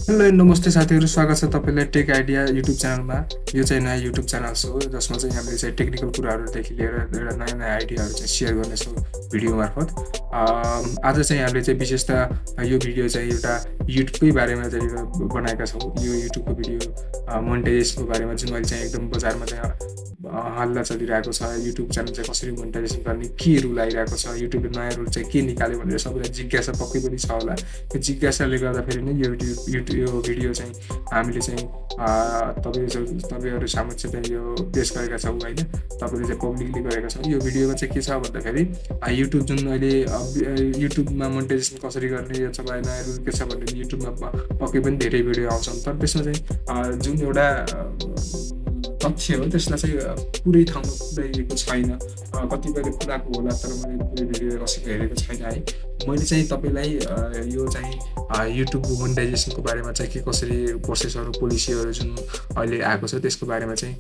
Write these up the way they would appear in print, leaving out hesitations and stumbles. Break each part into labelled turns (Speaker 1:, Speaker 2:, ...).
Speaker 1: Hello नमस्ते साथीहरू, स्वागत छ तपाईँलाई टेक आइडिया युट्युब च्यानलमा। यो चाहिँ नयाँ युट्युब च्यानल हो जसमा चाहिँ हामीले चाहिँ टेक्निकल कुराहरूदेखि लिएर एउटा नयाँ नयाँ आइडियाहरू चाहिँ सेयर गर्नेछौँ भिडियो मार्फत। आज चाहिँ हामीले चाहिँ विशेषतः यो भिडियो चाहिँ एउटा युट्युबकै बारेमा चाहिँ बनाएका छौँ। यो युट्युबको भिडियो मोनेटाइजेसनको बारेमा जुन अहिले चाहिँ एकदम बजारमा चाहिँ हल्ला चलिरहेको छ। युट्युब च्यानल चाहिँ कसरी मोनेटाइजेसन गर्ने, के रुल आइरहेको छ, युट्युबले नयाँ रुल चाहिँ के निकाल्यो भनेर सबैलाई जिज्ञासा पक्कै पनि छ होला। त्यो जिज्ञासाले गर्दाखेरि नै यो भिडियो चाहिँ हामीले चाहिँ तपाईँहरू समक्ष चाहिँ यो पेस गरेका छौँ होइन। तपाईँले चाहिँ पब्लिकली गरेका छौँ। यो भिडियोमा चाहिँ के छ भन्दाखेरि युट्युब जुन अहिले युट्युबमा मोनेटाइजेसन कसरी गर्ने अथवा नयाँ रुल के छ भनेर युट्युबमा पक्कै पनि धेरै भिडियो आउँछन्। तर त्यसमा चाहिँ जुन एउटा तथ्य हो त्यसलाई चाहिँ पुरै ठाउँमा पुऱ्याइएको छैन। कतिपयले पुऱ्याएको होला तर मैले पुरै भिडियो कसैको हेरेको छैन है। मैले चाहिँ तपाईँलाई यो चाहिँ युट्युबको मोनेटाइजेसनको बारेमा चाहिँ के कसरी प्रोसेसहरू पोलिसीहरू जुन अहिले आएको छ त्यसको बारेमा चाहिँ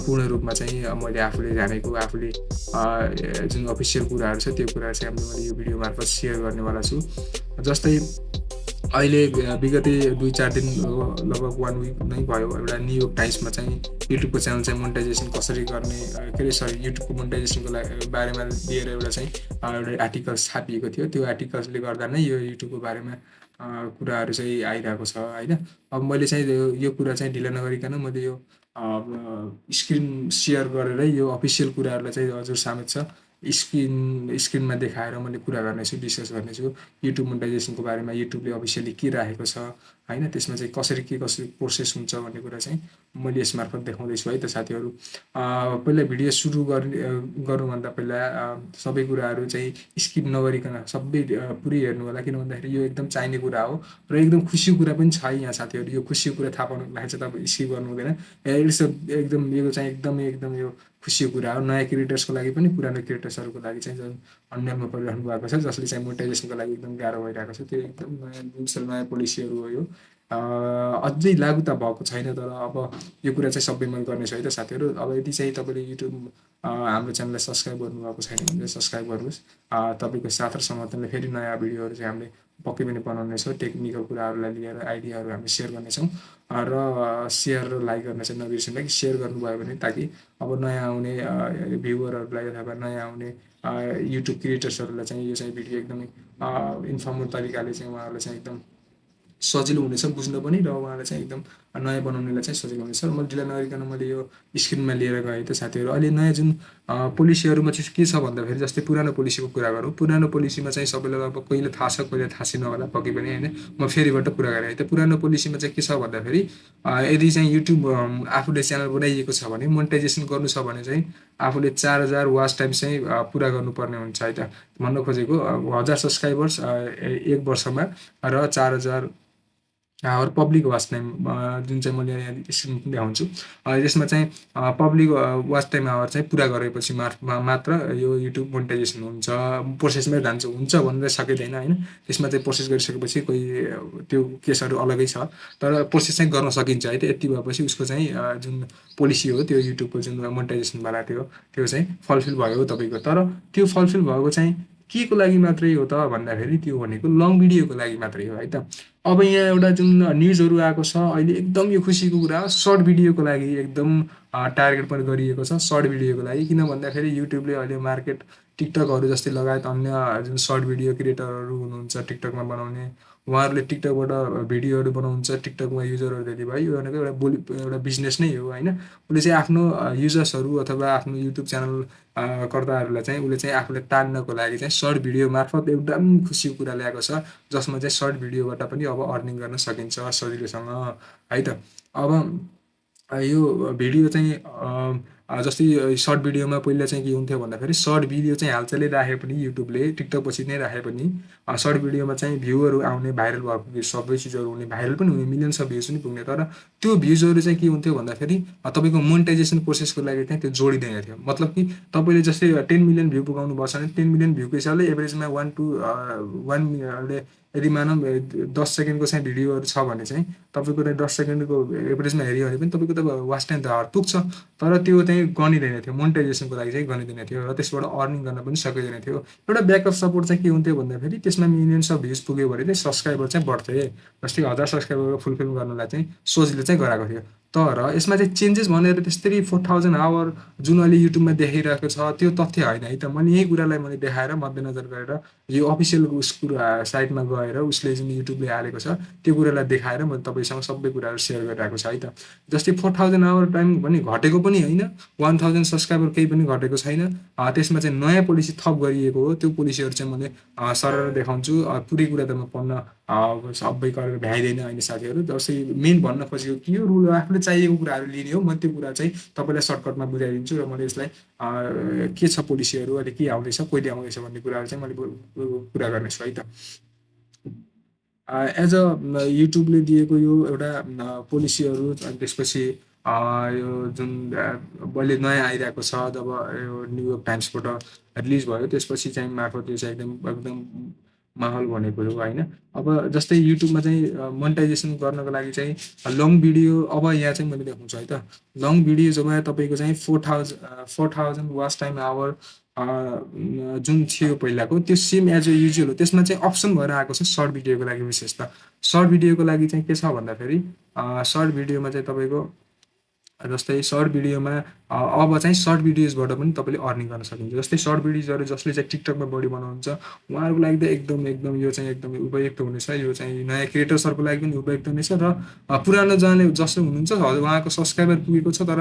Speaker 1: पूर्ण रूपमा चाहिँ मैले आफूले जानेको आफूले जुन अफिसियल कुराहरू छ त्यो कुरा चाहिँ मैले यो भिडियो मार्फत सेयर गर्नेवाला छु। जस्तै अहिले विगतै 2-4 दिन लगभग 1 विक नै भयो, एउटा न्युयोर्क टाइम्समा चाहिँ युट्युबको च्यानल चाहिँ मोनेटाइजेसन कसरी गर्ने युट्युबको मोनेटाइजेसनको बारेमा लिएर एउटा चाहिँ एउटा आर्टिकल छापिएको थियो। त्यो आर्टिकल्सले गर्दा नै यो युट्युबको बारेमा कुराहरू चाहिँ आइरहेको छ होइन। अब मैले चाहिँ यो कुरा चाहिँ ढिला नगरिकन मैले यो स्क्रिन सेयर गरेरै यो अफिसियल कुराहरूलाई चाहिँ हजुर सामेत छ स्क्रिनमा देखाएर मैले कुरा गर्नेछु, डिस्कस गर्नेछु युट्युब मोनेटाइजेसनको बारेमा। युट्युबले अफिसियली के राखेको छ होइन, त्यसमा चाहिँ कसरी प्रोसेस हुन्छ भन्ने कुरा चाहिँ मैले यस मार्फत देखाउँदैछु है त साथीहरू। पहिला भिडियो सुरु गर्नुभन्दा पहिला सबै कुराहरू चाहिँ स्किप नगरिकन सबै पुरै हेर्नु होला, किन भन्दाखेरि यो एकदम चाहिने कुरा हो र एकदम खुसीको कुरा पनि छ यहाँ साथीहरू। यो खुसीको कुरा थाहा पाउनुको लागि चाहिँ तपाईँ स्किप गर्नु हुँदैन। एकदम यो चाहिँ एकदम यो खुसीको कुरा हो, नयाँ क्रिएटर्सको लागि पनि पुरानो क्रिएटर्सहरूको लागि चाहिँ जुन अन्यायमा परिरहनु भएको छ, जसले चाहिँ मोनेटाइजेसनको लागि एकदम गाह्रो भइरहेको छ। त्यो एकदम नयाँ रुल्स र नयाँ पोलिसीहरू हो। यो अझै लागु त भएको छैन तर अब यो कुरा चाहिँ सबैमा गर्नेछु है त साथीहरू। अब यदि चाहिँ तपाईँले युट्युब हाम्रो च्यानललाई सब्सक्राइब गर्नुभएको छैन भने चाहिँ सब्सक्राइब गर्नुहोस्। तपाईँको साथ र समर्थनले फेरि नयाँ भिडियोहरू चाहिँ हामीले पक्कै पनि बनाउनेछौँ। टेक्निकल कुराहरूलाई लिएर आइडियाहरू हामी सेयर गर्नेछौँ र सेयर र लाइक गर्न चाहिँ नबिर्सिनु कि सेयर गर्नुभयो भने ताकि अब नयाँ आउने भ्युवरहरूलाई अथवा नयाँ आउने युट्युब क्रिएटर्सहरूलाई चाहिँ यो चाहिँ भिडियो एकदमै इन्फर्मेटिभ तरिकाले चाहिँ उहाँहरूलाई चाहिँ एकदम सजिलो हुनेछ बुझ्न पनि र उहाँलाई चाहिँ एकदम नयाँ बनाउनेलाई चाहिँ सजिलो हुनेछ। र मैले ढिला नगरिकन मैले यो स्क्रिनमा लिएर गएँ त साथीहरू। अहिले नयाँ जुन पोलिसीहरूमा चाहिँ के छ भन्दाखेरि जस्तै पुरानो पोलिसीको कुरा गरौँ। पुरानो पोलिसीमा चाहिँ सबैलाई अब कहिले थाहा छ कहिले थाहा छैन होला पक्कै पनि होइन। म फेरिबाट कुरा गरेँ है त। पुरानो पोलिसीमा चाहिँ के छ भन्दाखेरि यदि चाहिँ युट्युब आफूले च्यानल बनाइएको छ भने मोनेटाइजेसन गर्नु छ भने चाहिँ आफूले 4000 वाच टाइम चाहिँ पुरा गर्नुपर्ने हुन्छ है त। भन्न खोजेको 1000 सब्सक्राइबर्स 1 वर्षमा र 4000 आवर पब्लिक वाच टाइम जुन चाहिँ मैले यहाँ स्क्रिन देखाउँछु। यसमा चाहिँ पब्लिक वाच टाइम आवर चाहिँ पुरा गरेपछि मात्र यो युट्युब मोनेटाइजेसन हुन्छ, प्रोसेसमै जान्छ। हुन्छ भनेर सकिँदैन होइन, त्यसमा चाहिँ प्रोसेस गरिसकेपछि कोही त्यो केसहरू अलगै छ तर प्रोसेस चाहिँ गर्न सकिन्छ है त। यति भएपछि उसको चाहिँ जुन पोलिसी हो त्यो युट्युबको जुन मोनेटाइजेसनवाला त्यो चाहिँ फलफिल भयो तपाईँको। तर त्यो फलफिल भएको चाहिँ के को लागि मात्रै हो त भन्दाखेरि त्यो भनेको लङ भिडियोको लागि मात्रै हो है त। अब यहाँ एउटा जुन न्युजहरू आएको छ अहिले एकदम यो खुसीको कुरा हो, सर्ट भिडियोको लागि एकदम टार्गेट पनि गरिएको छ सर्ट भिडियोको लागि। किन भन्दाखेरि युट्युबले अहिले मार्केट टिकटकहरू जस्तै लगायत अन्य जुन सर्ट भिडियो क्रिएटरहरू हुनुहुन्छ टिकटकमा बनाउने, उहाँहरूले टिकटकबाट भिडियोहरू बनाउनुहुन्छ, टिकटकमा युजरहरू धेरै भयो। यो भनेको एउटा बिजनेस नै हो होइन। उसले चाहिँ आफ्नो युजर्सहरू अथवा आफ्नो युट्युब च्यानल कर्ताहरूलाई चाहिँ उसले चाहिँ आफूले तान्नको लागि चाहिँ सर्ट भिडियो मार्फत एकदम खुसीको कुरा ल्याएको छ, जसमा चाहिँ सर्ट भिडियोबाट पनि अब अर्निङ गर्न सकिन्छ सजिलोसँग है त। अब यो भिडियो चाहिँ जस्तै सर्ट भिडियोमा पहिला चाहिँ के हुन्थ्यो भन्दाखेरि सर्ट भिडियो चाहिँ हालचालै राखे पनि युट्युबले टिकटकपछि नै राखे पनि सर्ट भिडियोमा चाहिँ भ्यूहरू आउने, भाइरल भएको सबै चिजहरू हुने, भाइरल पनि हुने, मिलियन्स अफ भ्युज पनि पुग्ने। तर त्यो भ्युजहरू चाहिँ के हुन्थ्यो भन्दाखेरि तपाईँको मोनेटाइजेसन प्रोसेसको लागि चाहिँ त्यो जोडिँदैन थियो। मतलब कि तपाईँले जस्तै 10 मिलियन भ्यू पुगाउनु भएको छ भने 10 मिलियन भ्यूको हिसाबले एभरेजमा 1 to 1 यदि मानौँ 10 सेकेन्डको चाहिँ भिडियोहरू छ भने चाहिँ तपाईँको चाहिँ 10 सेकेन्डको एभरेजमा हेऱ्यो भने पनि तपाईँको त वाच टाइम त पुग्छ, तर त्यो चाहिँ गनिँदैन थियो, मोनेटाइजेसनको लागि चाहिँ गनिँदैन थियो र त्यसबाट अर्निङ गर्न पनि सकिँदैन थियो। एउटा ब्याकअप सपोर्ट चाहिँ के हुन्थ्यो भन्दाखेरि त्यसमा मिलियन्स अफ भ्युज पुग्यो भने चाहिँ सब्सक्राइबर चाहिँ बढ्थे, जस्तै 1000 सब्सक्राइबर फुलफिल गर्नलाई चाहिँ सोचले चाहिँ गराएको थियो। तर यसमा चाहिँ चेन्जेस भनेर त्यसरी 4000 आवर जुन अहिले युट्युबमा देखाइरहेको छ त्यो तथ्य होइन है त। मैले यही कुरालाई मैले देखाएर मध्यनजर गरेर यो अफिसियल साइटमा गएर उसले जुन युट्युबले हालेको छ त्यो कुरालाई देखाएर मैले तपाईँसँग सबै कुराहरू सेयर गरिरहेको छ है त। जस्तै 4000 आवर टाइम पनि घटेको पनि होइन, 1000 सब्सक्राइबर केही पनि घटेको छैन। त्यसमा चाहिँ नयाँ पोलिसी थप गरिएको हो, त्यो पोलिसीहरू चाहिँ मैले सरर देखाउँछु। पुरै कुरा त म पढ्न सबै गरेर भ्याइँदैन होइन साथीहरू। जस्तै मेन भन्न खोजेको कि यो रुल आफूले चाहिएको कुराहरू लिने हो, म त्यो कुरा चाहिँ तपाईँलाई सर्टकटमा बुझाइदिन्छु र मैले यसलाई के छ पोलिसीहरू, अहिले के आउँदैछ, कहिले आउँदैछ भन्ने कुराहरू चाहिँ मैले कुरा गर्नेछु है त। एज अ युट्युबले दिएको यो एउटा पोलिसीहरू, अनि त्यसपछि यो जुन अहिले नयाँ आइरहेको छ, जब यो न्युयोर्क टाइम्सबाट रिलिज भयो त्यसपछि चाहिँ मार्फत यो चाहिँ एकदम एकदम माहौल बनेको हो होइन। अब जस्तै युट्युबमा चाहिँ मोनेटाइजेसन गर्नको लागि चाहिँ लङ भिडियो, अब यहाँ चाहिँ मैले देखाउँछु है त। लङ भिडियो जब तपाईँको चाहिँ 4000 वाच टाइम आवर जुन थियो पहिलाको त्यो सेम एज अ युजुअल हो, त्यसमा चाहिँ अप्सन भएर आएको छ सर्ट भिडियोको लागि विशेष त। सर्ट भिडियोको लागि चाहिँ के छ भन्दाखेरि सर्ट भिडियोमा चाहिँ तपाईँको जस्तै सर्ट भिडियोमा अब चाहिँ सर्ट भिडियोजबाट पनि तपाईँले अर्निङ गर्न सकिन्छ। जस्तै सर्ट भिडियोजहरू जसले चाहिँ टिकटकमा बढी बनाउनुहुन्छ उहाँहरूको लागि त एकदम एकदम यो चाहिँ एकदम उपयुक्त हुनेछ। यो चाहिँ नयाँ क्रिएटर्सहरूको लागि पनि उपयुक्त हुनेछ र पुरानो जसो हुनुहुन्छ उहाँको सब्सक्राइबर पुगेको छ तर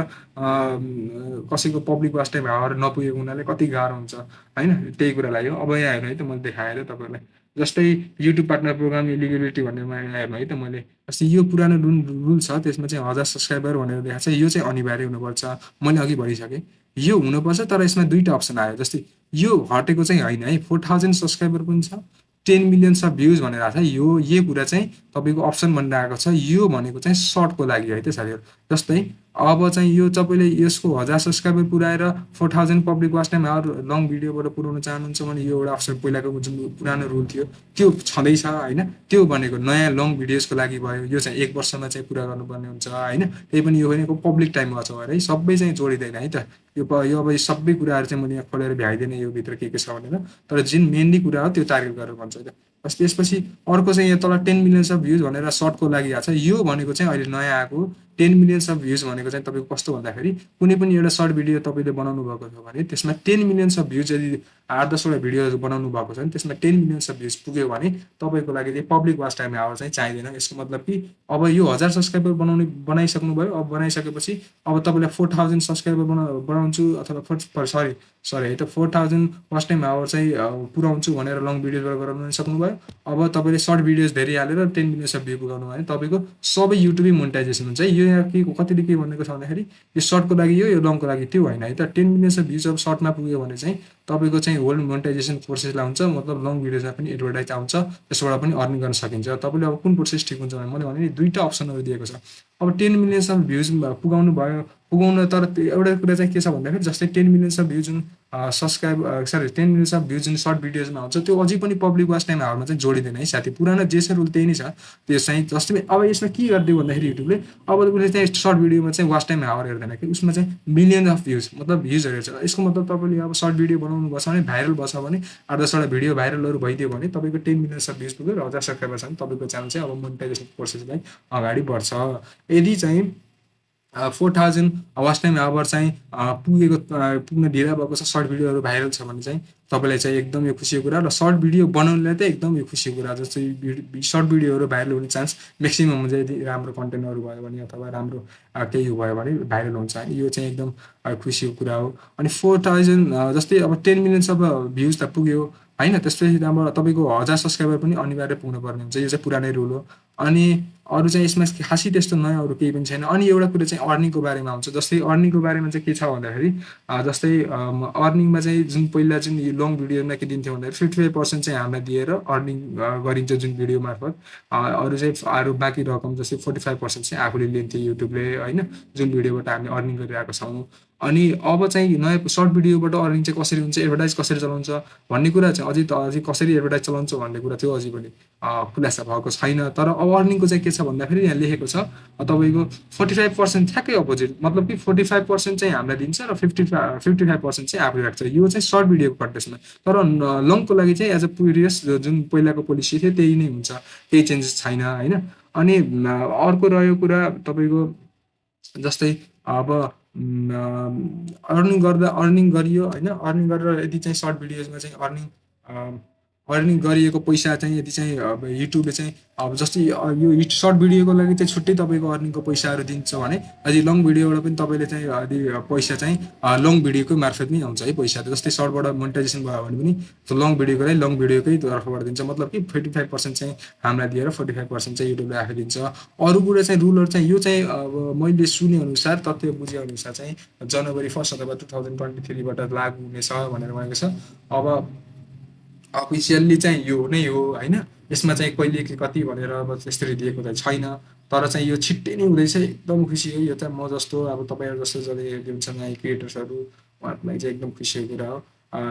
Speaker 1: कसैको पब्लिक वाच टाइम आवर नपुगेको हुनाले कति गाह्रो हुन्छ होइन, त्यही कुरालाई हो। अब यहाँ हेर्नु है त, मैले देखाएर तपाईँहरूलाई जस्तै युट्युब पार्टनर प्रोग्राम एलिजिबिलिटी भन्नेमा हेर्नु है त। मैले जस्तै यो पुरानो रुल छ त्यसमा चाहिँ 1000 सब्सक्राइबर भनेर देखाएको छ, यो चाहिँ अनिवार्य हुनुपर्छ, मैले अघि भनिसकेँ यो हुनुपर्छ। तर यसमा दुईवटा अप्सन आयो, जस्तै यो हटेको चाहिँ होइन है, 4000 सब्सक्राइबर पनि छ, 10 मिलियन्स अफ भ्युज भनेर आएको छ। यो कुरा चाहिँ तपाईँको अप्सन भनेर आएको छ, यो भनेको चाहिँ सर्टको लागि है त साथीहरू। जस्तै अब चाहिँ यो तपाईँले यसको 1000 सब्सक्राइबर पुऱ्याएर 4000 public watch time hour long भिडियोबाट पुऱ्याउन चाहनुहुन्छ भने यो एउटा अप्सन पहिलाको जुन पुरानो रुल थियो त्यो छँदैछ होइन। त्यो भनेको नयाँ लङ भिडियोजको लागि भयो, यो चाहिँ 1 वर्षमा चाहिँ पुरा गर्नुपर्ने हुन्छ होइन। त्यही पनि यो भनेको पब्लिक टाइममा छ है, सबै चाहिँ जोडिँदैन है त। यो अब सबै कुराहरू चाहिँ मैले यहाँ खोलेर भ्याइदिएन यो भित्र के छ भनेर, तर जुन मेनली कुरा हो त्यो टार्गेट गरेर भन्छु है त। बस त्यसपछि अर्को चाहिँ यहाँ तल 10 मिलियन्स अफ भ्युज भनेर सर्टको लागि आएको छ। यो भनेको चाहिँ अहिले नयाँ आएको 10 मिलियन्स अफ भ्युज भनेको चाहिँ तपाईँको कस्तो भन्दाखेरि कुनै पनि एउटा सर्ट भिडियो तपाईँले बनाउनु भएको छ भने त्यसमा 10 मिलियन्स अफ भ्युज, यदि 8-10वटा भिडियोहरू बनाउनु भएको छ भने त्यसमा 10 मिलियन्स अफ भ्युज पुग्यो भने तपाईँको लागि चाहिँ पब्लिक वाच टाइम आवर चाहिँ चाहिँदैन। यसको मतलब कि अब यो 1000 सब्सक्राइबर बनाइसक्नुभयो, अब बनाइसकेपछि अब तपाईँलाई 4000 सब्सक्राइबर बनाउँछु अथवा सरी है त 4000 वाच टाइम आवर चाहिँ पुऱ्याउँछु भनेर लङ भिडियोबाट गराउन सक्नुभयो। अब तपाईँले सर्ट भिडियोज धेरै हालेर 10 मिलियन्स अफ भ्यू पुगाउनु भयो भने तपाईँको सबै युट्युबै मोनेटाइजेसन हुन्छ। यो यहाँ के कतिले के भनेको छ भन्दाखेरि यो सर्टको लागि यो लङको लागि त्यो होइन है त। 10 मिलियन्स अफ भ्युज अब सर्टमा पुग्यो भने चाहिँ तपाईँको चाहिँ होल मोनेटाइजेसन प्रोसेसलाई हुन्छ, मतलब लङ भिडियोजमा पनि एडभर्टाइज आउँछ, त्यसबाट पनि अर्निङ गर्न सकिन्छ। तपाईँले अब कुन प्रोसेस ठिक हुन्छ भने मैले भने नि दुईवटा अप्सनहरू दिएको छ। अब 10 मिलियन्स अफ भ्युज पुगाउन तर एउटा कुरा चाहिँ के छ भन्दाखेरि जस्तै 10 मिलियन्स अफ भ्युज जुन 10 मिलियन्स अफ भ्युज जुन सर्ट भिडियोजमा हुन्छ त्यो अझै पनि पब्लिक वाच टाइम आवरमा चाहिँ जोडिँदैन है साथी। पुरानो जे छ रुल त्यही नै छ, त्यो चाहिँ जस्तै अब यसमा के गरिदियो भन्दाखेरि युट्युबले अब उसले चाहिँ सर्ट भिडियोमा चाहिँ वाच टाइम आवर हेर्दैन कि उसमा चाहिँ मिलियन अफ भ्युज मतलब भ्युजहरू हेर्छ। यसको मतलब तपाईँले अब सर्ट भिडियो बनाउनु भएको छ भने भाइरल भएको छ भने 8-10वटा भिडियो भाइरलहरू भइदियो भने तपाईँको 10 मिलियन्स अफ भ्युज पुग्यो र 1000 सब्सक्राइबर छ भने तपाईँको च्यानल चाहिँ अब मोनेटाइजेसन प्रोसेसलाई अगाडि बढ्छ। यदि चाहिँ 4000 वाच टाइम आवर चाहिँ पुग्न ढिला भएको छ, सर्ट भिडियोहरू भाइरल छ भने चाहिँ तपाईँलाई चाहिँ एकदम यो खुसीको कुरा। र सर्ट भिडियो बनाउनेलाई त एकदम यो खुसीको कुरा, जस्तै सर्ट भिडियोहरू भाइरल हुने चान्स म्याक्सिमम हुन्छ यदि राम्रो कन्टेन्टहरू भयो भने अथवा राम्रो केही भयो भने भाइरल हुन्छ होइन। यो चाहिँ एकदम खुसीको कुरा हो। अनि 4000 जस्तै अब 10 मिलियन्स अब भ्युज त पुग्यो होइन, त्यसपछि अब तपाईँको 1000 सब्सक्राइबर पनि अनिवार्य पुग्नुपर्ने हुन्छ, यो चाहिँ पुरानै रुल हो। अनि अरू चाहिँ यसमा खासै त्यस्तो नयाँ अरू केही पनि छैन। अनि एउटा कुरा चाहिँ अर्निङको बारेमा आउँछ। जस्तै अर्निङको बारेमा चाहिँ के छ भन्दाखेरि जस्तै अर्निङमा चाहिँ जुन पहिला जुन लङ भिडियोमा के दिन्थ्यो भन्दाखेरि 55% चाहिँ हामीलाई दिएर अर्निङ गरिन्छ जुन भिडियो मार्फत। अरू चाहिँ बाँकी रकम जस्तै 45% चाहिँ आफूले लिन्थ्यो युट्युबले होइन, जुन भिडियोबाट हामीले अर्निङ गरिरहेको छौँ। अनि अब चाहिँ नयाँ सर्ट भिडियोबाट अर्निङ चाहिँ कसरी हुन्छ, एडभर्टाइज कसरी चलाउँछ भन्ने कुरा चाहिँ अझै कसरी एडभर्टाइज चलाउँछ भन्ने कुरा चाहिँ अझै पनि खुलासा भएको छैन। तर अब अर्निङको चाहिँ के छ भन्दाखेरि यहाँ लेखेको छ तपाईँको 45% ठ्याक्कै अपोजिट, मतलब कि 45% चाहिँ हामीलाई दिन्छ र 55% चाहिँ आफूले राख्छ। यो चाहिँ सर्ट भिडियोको कन्टेक्स्टमा। तर लङको लागि चाहिँ एज अ प्रिभियस जुन पहिलाको पोलिसी थियो त्यही नै हुन्छ, केही चेन्जेस छैन होइन। अनि अर्को रह्यो कुरा तपाईँको जस्तै अब अर्निङ गरियो होइन, अर्निङ गरेर यदि चाहिँ सर्ट भिडियोजमा चाहिँ अर्निङ गरिएको पैसा चाहिँ यदि चाहिँ अब युट्युबले चाहिँ अब जस्तै यो सर्ट भिडियोको लागि चाहिँ छुट्टै तपाईँको अर्निङको पैसाहरू दिन्छ भने अझै लङ भिडियोबाट पनि तपाईँले चाहिँ यदि पैसा चाहिँ लङ भिडियोकै मार्फत नै आउँछ है पैसा। जस्तै सर्टबाट मोनिटाइजेसन भयो भने पनि लङ भिडियोको लागि लङ भिडियोकै तर्फबाट दिन्छ, मतलब कि 45% चाहिँ हामीलाई दिएर 45% चाहिँ युट्युबले आफै दिन्छ। अरू कुरा चाहिँ रुलहरू चाहिँ यो चाहिँ अब मैले सुनेअनुसार तथ्य बुझेअनुसार चाहिँ जनवरी 1 अथवा 2023बाट लागू हुनेछ भनेर भनेको छ। अब अफिसियल्ली चाहिँ यो नै हो होइन, यसमा चाहिँ कहिले के कति भनेर अब त्यसरी दिएको त छैन। तर चाहिँ यो छिट्टै नै हुँदैछ, एकदम खुसी हो। यो चाहिँ म जस्तो अब तपाईँहरू जस्तो जसले हुन्छन् है क्रिएटर्सहरू, उहाँहरूको लागि चाहिँ एकदम खुसीको कुरा हो।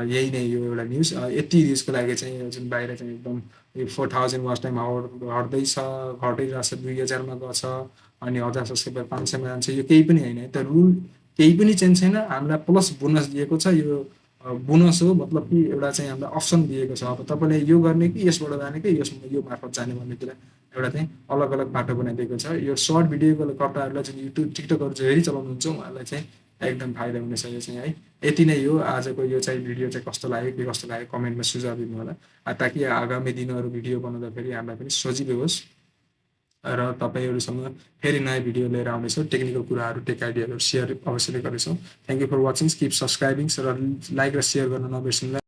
Speaker 1: यही नै यो एउटा न्युज। यति न्युजको लागि चाहिँ जुन बाहिर चाहिँ एकदम 4000 वाच टाइम हट्दैछ, घटिरहेछ, 2000मा गछ, अनि 1000 सब्सक्राइबर 500मा जान्छ। यो केही पनि होइन, त रुल केही पनि चेन्ज छैन। हामीलाई प्लस बोनस दिएको छ, यो बोनस हो, मतलब कि एउटा चाहिँ हामीलाई अप्सन दिएको छ। अब तपाईँले यो गर्ने कि यसबाट जाने कि यो मार्फत जाने भन्ने कुरा एउटा चाहिँ अलग अलग बाटो बनाइदिएको छ। यो सर्ट भिडियोको कर्ताहरूलाई जुन युट्युब टिकटकहरू धेरै चलाउनुहुन्छ उहाँहरूलाई चाहिँ एकदम फाइदा हुनेछ यो चाहिँ है। यति नै हो आजको यो चाहिँ भिडियो चाहिँ कस्तो लाग्यो के कस्तो लाग्यो कमेन्टमा सुझाव दिनु होला, ताकि आगामी दिनहरू भिडियो बनाउँदाखेरि हामीलाई पनि सजिलो होस् र तपाईँहरूसँग फेरि नयाँ भिडियो लिएर आउनेछौँ। टेक्निकल कुराहरू, टेक आइडियाहरू सेयर अवश्य नै गर्नेछौँ। Thank you for watching, keep subscribing र लाइक र सेयर गर्न नबिर्सनु।